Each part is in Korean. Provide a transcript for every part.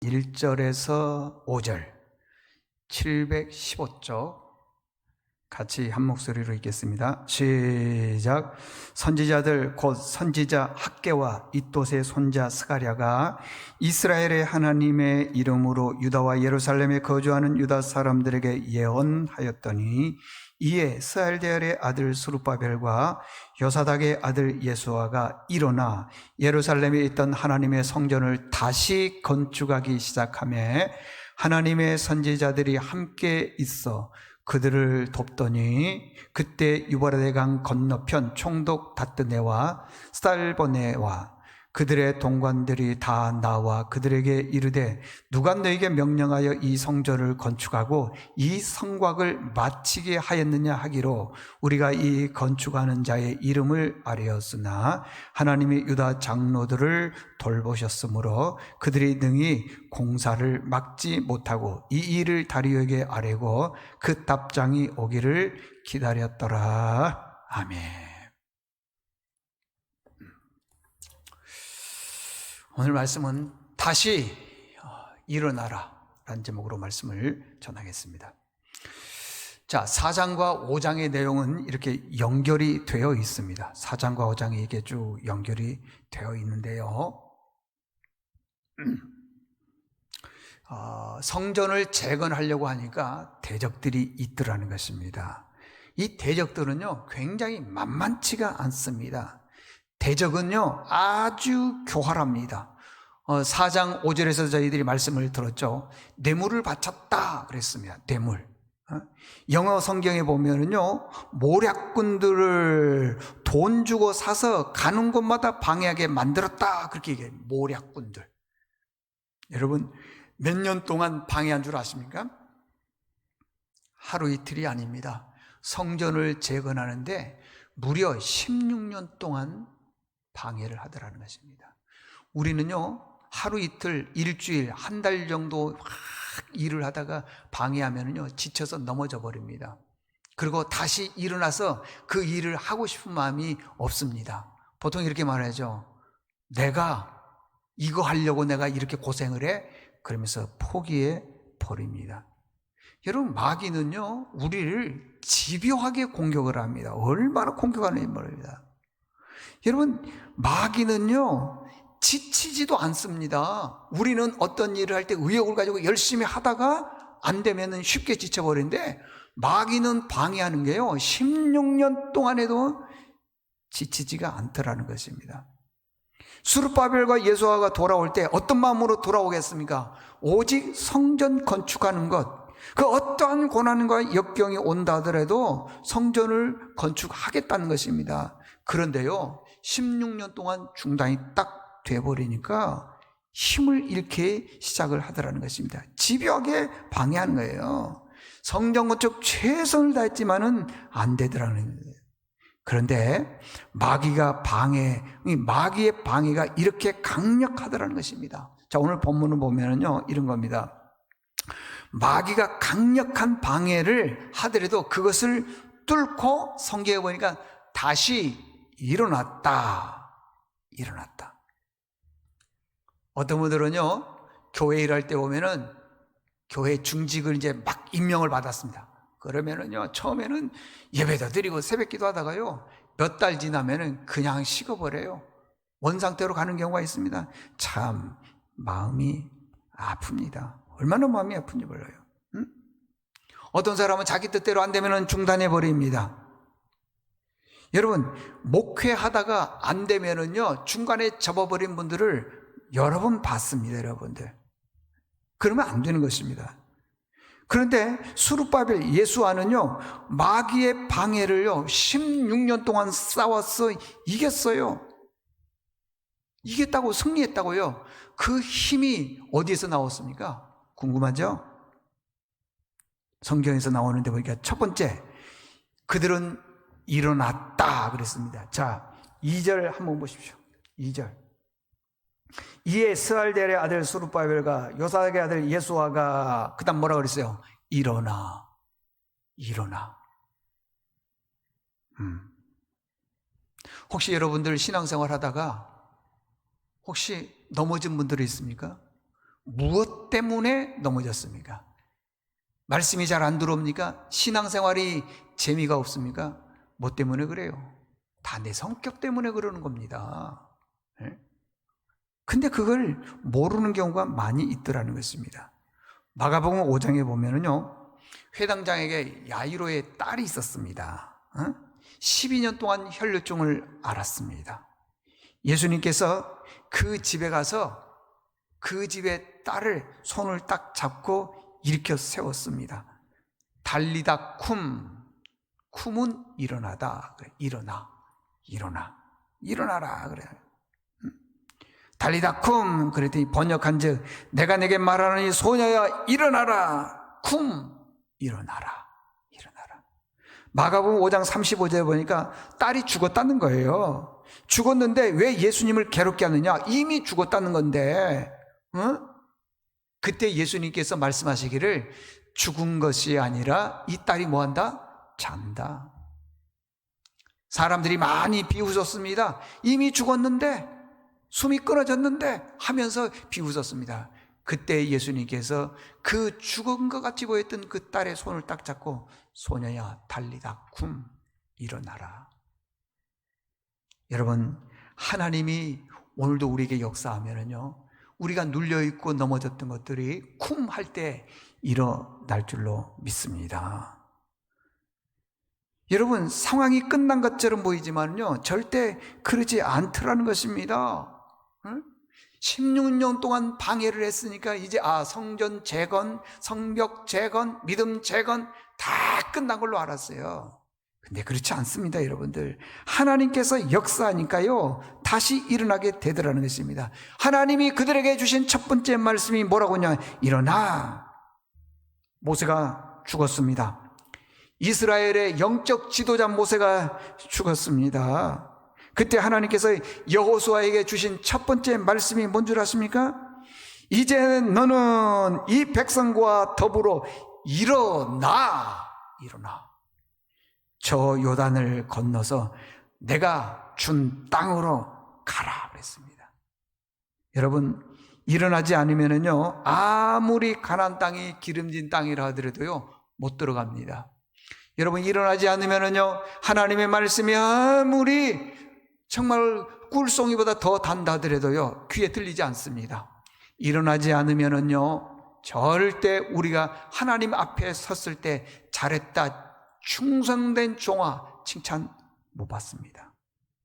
1절에서 5절 715쪽 같이 한 목소리로 읽겠습니다. 시작. 선지자들 곧 선지자 학개와 이돛의 손자 스가랴가 이스라엘의 하나님의 이름으로 유다와 예루살렘에 거주하는 유다 사람들에게 예언하였더니 이에 스알디엘의 아들 스룹바벨과 요사닥의 아들 예수아가 일어나 예루살렘에 있던 하나님의 성전을 다시 건축하기 시작하며 하나님의 선지자들이 함께 있어 그들을 돕더니 그때 유브라데 강 건너편 총독 다뜨네와 스달보네와 그들의 동관들이 다 나와 그들에게 이르되 누가 너에게 명령하여 이 성전을 건축하고 이 성곽을 마치게 하였느냐 하기로 우리가 이 건축하는 자의 이름을 아뢰었으나 하나님이 유다 장로들을 돌보셨으므로 그들이 능히 공사를 막지 못하고 이 일을 다리오에게 아뢰고 그 답장이 오기를 기다렸더라. 아멘. 오늘 말씀은 다시 일어나라 라는 제목으로 말씀을 전하겠습니다. 자, 4장과 5장의 내용은 이렇게 연결이 되어 있습니다. 4장과 5장이 이게 쭉 연결이 되어 있는데요. 성전을 재건하려고 하니까 대적들이 있더라는 것입니다. 이 대적들은요, 굉장히 만만치가 않습니다. 대적은요 아주 교활합니다. 4장 5절에서 저희들이 말씀을 들었죠. 뇌물을 바쳤다 그랬습니다. 뇌물. 영어 성경에 보면은요 모략꾼들을 돈 주고 사서 가는 곳마다 방해하게 만들었다 그렇게 얘기해요. 모략꾼들. 여러분 몇 년 동안 방해한 줄 아십니까? 하루 이틀이 아닙니다. 성전을 재건하는데 무려 16년 동안 방해를 하더라는 것입니다. 우리는요 하루 이틀, 일주일, 한 달 정도 막 일을 하다가 방해하면요 지쳐서 넘어져 버립니다. 그리고 다시 일어나서 그 일을 하고 싶은 마음이 없습니다. 보통 이렇게 말하죠. 내가 이거 하려고 내가 이렇게 고생을 해? 그러면서 포기해 버립니다. 여러분 마귀는요 우리를 집요하게 공격을 합니다. 얼마나 공격하는지 모릅니다. 여러분 마귀는요 지치지도 않습니다. 우리는 어떤 일을 할 때 의욕을 가지고 열심히 하다가 안 되면 쉽게 지쳐버리는데 마귀는 방해하는 게요 16년 동안에도 지치지가 않더라는 것입니다. 스룹바벨과 예수아가 돌아올 때 어떤 마음으로 돌아오겠습니까? 오직 성전 건축하는 것, 그 어떠한 고난과 역경이 온다 하더라도 성전을 건축하겠다는 것입니다. 그런데요 16년 동안 중단이 딱 돼버리니까 힘을 잃게 시작을 하더라는 것입니다. 집요하게 방해하는 거예요. 성전 건축 최선을 다했지만은 안 되더라는 거예요. 그런데 마귀의 방해가 이렇게 강력하더라는 것입니다. 자, 오늘 본문을 보면은요 이런 겁니다. 마귀가 강력한 방해를 하더라도 그것을 뚫고 성경에 보니까 다시 일어났다. 어떤 분들은요 교회 일할 때 보면은 교회 중직을 이제 막 임명을 받았습니다. 그러면은요 처음에는 예배도 드리고 새벽기도 하다가요 몇 달 지나면은 그냥 식어버려요. 원상태로 가는 경우가 있습니다. 참 마음이 아픕니다. 얼마나 마음이 아픈지 몰라요. 응? 어떤 사람은 자기 뜻대로 안 되면은 중단해 버립니다. 여러분 목회하다가 안 되면은요 중간에 접어버린 분들을 여러 번 봤습니다. 여러분들 그러면 안 되는 것입니다. 그런데 스룹바벨 예수아는요 마귀의 방해를요 16년 동안 싸워서 이겼어요. 이겼다고, 승리했다고요. 그 힘이 어디에서 나왔습니까? 궁금하죠? 성경에서 나오는데 보니까 첫 번째, 그들은 일어났다 그랬습니다. 자, 2절 한번 보십시오. 2절. 이에 스알델의 아들 스룹바벨과 요사닥의 아들 예수아가 그 다음 뭐라 그랬어요? 일어나. 혹시 여러분들 신앙생활 하다가 혹시 넘어진 분들이 있습니까? 무엇 때문에 넘어졌습니까? 말씀이 잘 안 들어옵니까? 신앙생활이 재미가 없습니까? 뭐 때문에 그래요? 다 내 성격 때문에 그러는 겁니다. 근데 그걸 모르는 경우가 많이 있더라는 것입니다. 마가복음 5장에 보면은요, 회당장에게 야이로의 딸이 있었습니다. 12년 동안 혈류증을 앓았습니다. 예수님께서 그 집에 가서 그 집의 딸을 손을 딱 잡고 일으켜 세웠습니다. 달리다 쿰은 일어나다. 일어나라 그래요. 달리다 쿰 그랬더니 번역한즉 내가 내게 말하노니 소녀야 일어나라. 일어나라. 마가복음 5장 35절에 보니까 딸이 죽었다는 거예요. 죽었는데 왜 예수님을 괴롭게 하느냐? 이미 죽었다는 건데, 그때 예수님께서 말씀하시기를 죽은 것이 아니라 이 딸이 뭐한다? 잔다. 사람들이 많이 비웃었습니다. 이미 죽었는데, 숨이 끊어졌는데 하면서 비웃었습니다. 그때 예수님께서 그 죽은 것 같이 보였던 그 딸의 손을 딱 잡고 소녀야 달리다 일어나라. 여러분, 하나님이 오늘도 우리에게 역사하면은요, 우리가 눌려있고 넘어졌던 것들이 할 때 일어날 줄로 믿습니다. 여러분, 상황이 끝난 것처럼 보이지만요, 절대 그러지 않더라는 것입니다. 16년 동안 방해를 했으니까 이제 성전 재건, 성벽 재건, 믿음 재건 다 끝난 걸로 알았어요. 근데 그렇지 않습니다, 여러분들. 하나님께서 역사하니까요, 다시 일어나게 되더라는 것입니다. 하나님이 그들에게 주신 첫 번째 말씀이 뭐라고 하냐? 일어나. 모세가 죽었습니다. 이스라엘의 영적 지도자 모세가 죽었습니다. 그때 하나님께서 여호수아에게 주신 첫 번째 말씀이 뭔 줄 아십니까? 이제 너는 이 백성과 더불어 일어나. 저 요단을 건너서 내가 준 땅으로 가라 그랬습니다. 여러분, 일어나지 않으면요, 아무리 가나안 땅이 기름진 땅이라 하더라도요, 못 들어갑니다. 여러분, 일어나지 않으면요, 하나님의 말씀이 아무리 정말 꿀송이보다 더 단다 하더라도요, 귀에 들리지 않습니다. 일어나지 않으면요, 절대 우리가 하나님 앞에 섰을 때 잘했다, 충성된 종아 칭찬 못 받습니다.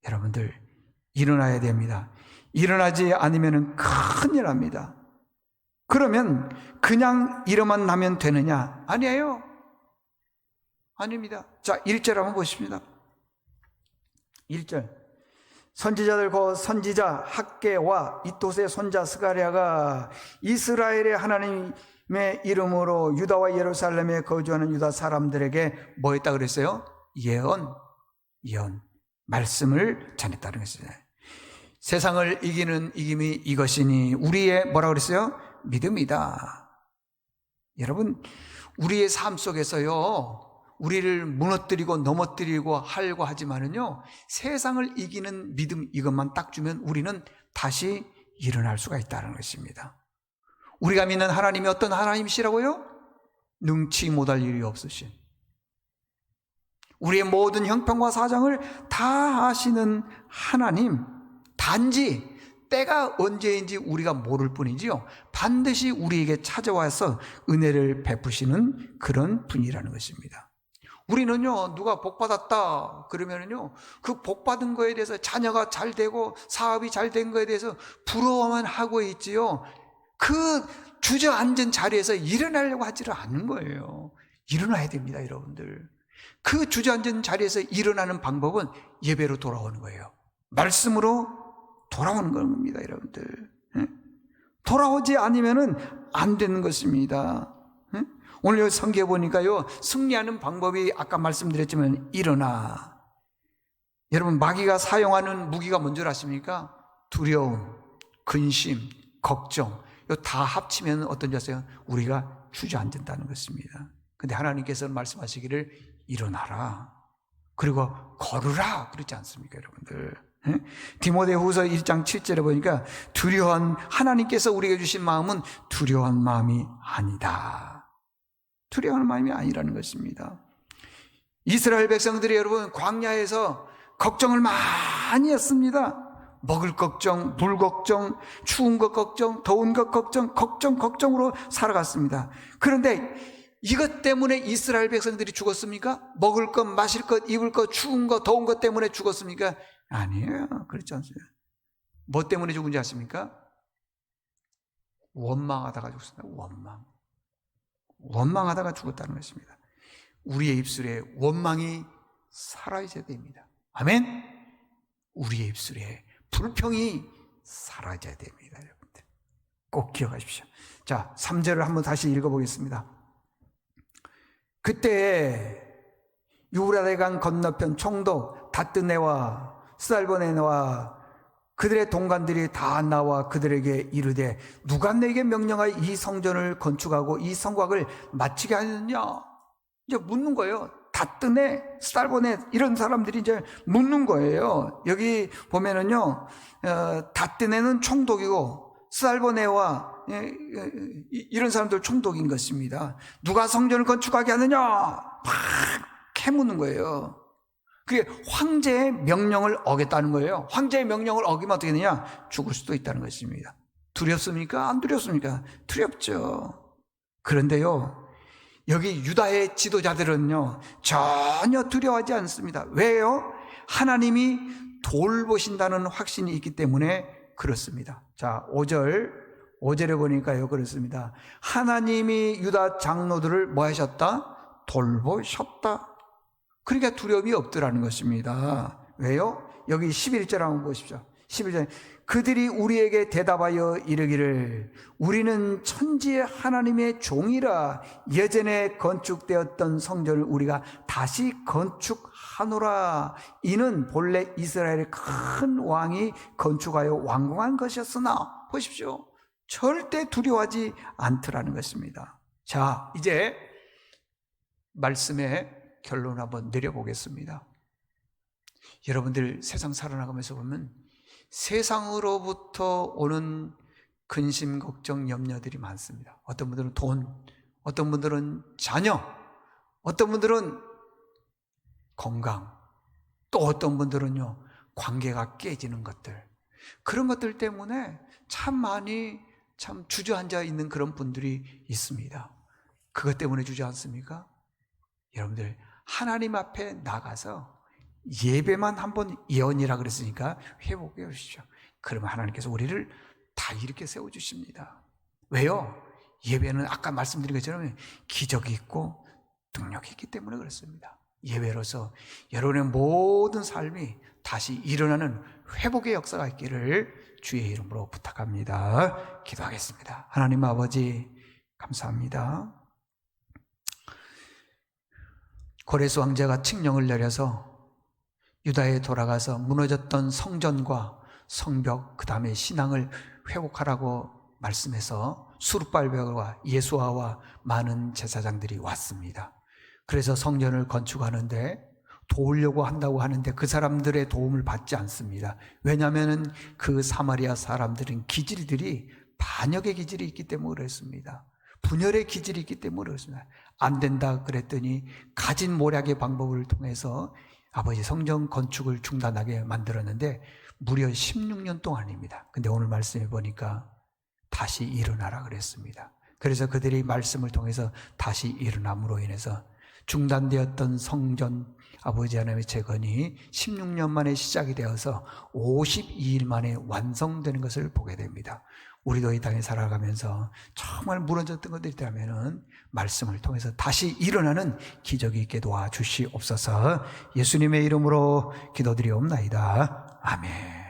여러분들, 일어나야 됩니다. 일어나지 않으면 큰일 납니다. 그러면 그냥 일어만 나면 되느냐? 아니에요. 아닙니다. 자, 1절 한번 보십니다. 1절. 선지자들 곧 선지자 학개와 이돛의 손자 스가랴가 이스라엘의 하나님의 이름으로 유다와 예루살렘에 거주하는 유다 사람들에게 뭐 했다 그랬어요? 예언, 말씀을 전했다는 것이죠. 세상을 이기는 이김이 이것이니 우리의 뭐라 그랬어요? 믿음이다. 여러분, 우리의 삶 속에서요, 우리를 무너뜨리고 넘어뜨리고 하려고 하지만은요, 세상을 이기는 믿음 이것만 딱 주면 우리는 다시 일어날 수가 있다는 것입니다. 우리가 믿는 하나님이 어떤 하나님이시라고요? 능치 못할 일이 없으신, 우리의 모든 형편과 사정을 다 아시는 하나님, 단지 때가 언제인지 우리가 모를 뿐이지요, 반드시 우리에게 찾아와서 은혜를 베푸시는 그런 분이라는 것입니다. 우리는요, 누가 복받았다 그러면은요, 그 복받은 거에 대해서 자녀가 잘 되고 사업이 잘 된 거에 대해서 부러워만 하고 있지요, 그 주저앉은 자리에서 일어나려고 하지를 않는 거예요. 일어나야 됩니다, 여러분들. 그 주저앉은 자리에서 일어나는 방법은 예배로 돌아오는 거예요. 말씀으로 돌아오는 겁니다, 여러분들. 돌아오지 않으면은 안 되는 것입니다. 오늘 성경에 보니까요, 승리하는 방법이 아까 말씀드렸지만 일어나. 여러분, 마귀가 사용하는 무기가 뭔 줄 아십니까? 두려움, 근심, 걱정, 이거 다 합치면 어떤 줄 아세요? 우리가 주저앉는다는 것입니다. 근데 하나님께서는 말씀하시기를 일어나라, 그리고 걸으라 그러지 않습니까, 여러분들? 디모데후서 1장 7절에 보니까 두려운 하나님께서 우리에게 주신 마음은 두려운 마음이 아니다. 두려운 마음이 아니라는 것입니다. 이스라엘 백성들이 여러분 광야에서 걱정을 많이 했습니다. 먹을 걱정, 물 걱정, 추운 것 걱정, 더운 것 걱정으로 살아갔습니다. 그런데 이것 때문에 이스라엘 백성들이 죽었습니까? 먹을 것, 마실 것, 입을 것, 추운 것, 더운 것 때문에 죽었습니까? 아니에요. 그렇지 않습니다. 뭐 때문에 죽은지 아십니까? 원망하다가 죽습니다. 원망하다가 죽었다는 것입니다. 우리의 입술에 원망이 사라져야 됩니다. 아멘? 우리의 입술에 불평이 사라져야 됩니다. 여러분들 꼭 기억하십시오. 자, 3절을 한번 다시 읽어보겠습니다. 그때 유브라데강 건너편 총독 다뜨네와 스달보네와 그들의 동관들이 다 나와 그들에게 이르되 누가 내게 명령하여 이 성전을 건축하고 이 성곽을 마치게 하느냐? 이제 묻는 거예요. 다뜨네, 스달보네 이런 사람들이 이제 묻는 거예요. 여기 보면은요, 다뜨네는 총독이고 스달보네와 이런 사람들 총독인 것입니다. 누가 성전을 건축하게 하느냐? 막 캐묻는 거예요. 그게 황제의 명령을 어겼다는 거예요. 황제의 명령을 어기면 어떻게 되느냐? 죽을 수도 있다는 것입니다. 두렵습니까? 안 두렵습니까? 두렵죠. 그런데요, 여기 유다의 지도자들은요 전혀 두려워하지 않습니다. 왜요? 하나님이 돌보신다는 확신이 있기 때문에 그렇습니다. 자, 5절에 보니까요 그렇습니다. 하나님이 유다 장로들을 뭐 하셨다? 돌보셨다. 그러니까 두려움이 없더라는 것입니다. 왜요? 여기 11절 한번 보십시오. 11절 그들이 우리에게 대답하여 이르기를 우리는 천지의 하나님의 종이라 예전에 건축되었던 성전을 우리가 다시 건축하노라. 이는 본래 이스라엘의 큰 왕이 건축하여 완공한 것이었으나 보십시오. 절대 두려워하지 않더라는 것입니다. 자, 이제 말씀의 결론 한번 내려보겠습니다. 여러분들 세상 살아나가면서 보면 세상으로부터 오는 근심, 걱정, 염려들이 많습니다. 어떤 분들은 돈, 어떤 분들은 자녀, 어떤 분들은 건강, 또 어떤 분들은요 관계가 깨지는 것들, 그런 것들 때문에 참 많이 참 주저앉아 있는 그런 분들이 있습니다. 그것 때문에 주저앉습니까? 여러분들 하나님 앞에 나가서 예배만 한번 예언이라 그랬으니까 회복해 주십시오. 그러면 하나님께서 우리를 다 이렇게 세워주십니다. 왜요? 예배는 아까 말씀드린 것처럼 기적이 있고 능력이 있기 때문에 그렇습니다. 예배로서 여러분의 모든 삶이 다시 일어나는 회복의 역사가 있기를 주의 이름으로 부탁합니다. 기도하겠습니다. 하나님 아버지 감사합니다. 고레스 왕제가 칙령을 내려서 유다에 돌아가서 무너졌던 성전과 성벽, 그 다음에 신앙을 회복하라고 말씀해서 수르발벨과 예수아와 많은 제사장들이 왔습니다. 그래서 성전을 건축하는데 도우려고 한다고 하는데 그 사람들의 도움을 받지 않습니다. 왜냐하면 그 사마리아 사람들은 기질들이 반역의 기질이 있기 때문에 그렇습니다. 분열의 기질이 있기 때문에 그렇습니다. 안 된다 그랬더니 가진 모략의 방법을 통해서 아버지 성전 건축을 중단하게 만들었는데 무려 16년 동안입니다. 근데 오늘 말씀해 보니까 다시 일어나라 그랬습니다. 그래서 그들이 말씀을 통해서 다시 일어남으로 인해서 중단되었던 성전 아버지 하나님의 재건이 16년 만에 시작이 되어서 52일 만에 완성되는 것을 보게 됩니다. 우리도 이 땅에 살아가면서 정말 무너졌던 것들이 있다면 말씀을 통해서 다시 일어나는 기적이 있게 도와주시옵소서. 예수님의 이름으로 기도드리옵나이다. 아멘.